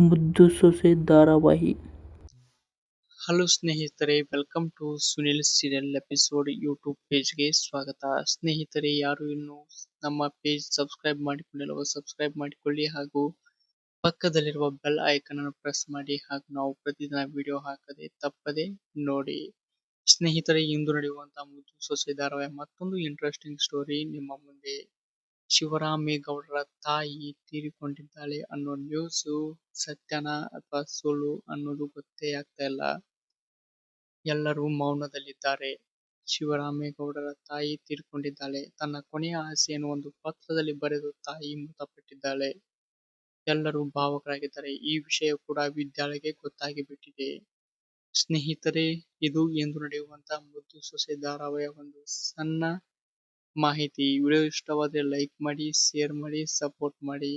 ಮುದ್ದು ಸೊಸೆ ಧಾರಾವಾಹಿ. ಹಲೋ ಸ್ನೇಹಿತರೆ, welcome to Sunil serial episode YouTube ಪೇಜ್ಗೆ ಸ್ವಾಗತ. ಸ್ನೇಹಿತರೆ, ಯಾರು ಇನ್ನು ನಮ್ಮ ಪೇಜ್ ಸಬ್ಸ್ಕ್ರೈಬ್ ಮಾಡಿಕೊಂಡಿಲ್ಲವೋ ಸಬ್ಸ್ಕ್ರೈಬ್ ಮಾಡಿಕೊಳ್ಳಿ ಹಾಗೂ ಪಕ್ಕದಲ್ಲಿರುವ ಬೆಲ್ ಐಕನ್ ಅನ್ನು ಪ್ರೆಸ್ ಮಾಡಿ ಹಾಗೂ ನಾವು ಪ್ರತಿದಿನ ವಿಡಿಯೋ ಹಾಕದೆ ತಪ್ಪದೆ ನೋಡಿ. ಸ್ನೇಹಿತರೆ, ಇಂದು ನಡೆಯುವಂತಹ ಮುದ್ದು ಸೊಸೆ ಧಾರಾವಾಹಿ ಮತ್ತೊಂದು ಇಂಟ್ರೆಸ್ಟಿಂಗ್ ಸ್ಟೋರಿ ನಿಮ್ಮ ಮುಂದೆ. ಶಿವರಾಮೇಗೌಡರ ತಾಯಿ ತೀರಿಕೊಂಡಿದ್ದಾಳೆ ಅನ್ನೋ ನ್ಯೂಸು ಸತ್ಯನಾ ಅಥವಾ ಸುಳ್ಳು ಅನ್ನೋದು ಗೊತ್ತೇ ಆಗ್ತಾ ಇಲ್ಲ. ಎಲ್ಲರೂ ಮೌನದಲ್ಲಿದ್ದಾರೆ. ಶಿವರಾಮೇಗೌಡರ ತಾಯಿ ತೀರಿಕೊಂಡಿದ್ದಾಳೆ. ತನ್ನ ಕೊನೆಯ ಆಸೆಯನ್ನು ಒಂದು ಪತ್ರದಲ್ಲಿ ಬರೆದು ತಾಯಿ ಮೃತಪಟ್ಟಿದ್ದಾಳೆ. ಎಲ್ಲರೂ ಭಾವುಕರಾಗಿದ್ದಾರೆ. ಈ ವಿಷಯ ಕೂಡ ವಿದ್ಯಾಳಿಗೆ ಗೊತ್ತಾಗಿ ಬಿಟ್ಟಿದೆ. ಸ್ನೇಹಿತರೆ, ಇದು ಇಂದು ನಡೆಯುವಂತಹ ಮುದ್ದು ಸೊಸೆ ಧಾರಾವಾಹಿಯ ಒಂದು ಸಣ್ಣ ಮಾಹಿತಿ. ವಿಡಿಯೋ ಇಷ್ಟವಾದರೆ ಲೈಕ್ ಮಾಡಿ, ಶೇರ್ ಮಾಡಿ, ಸಪೋರ್ಟ್ ಮಾಡಿ.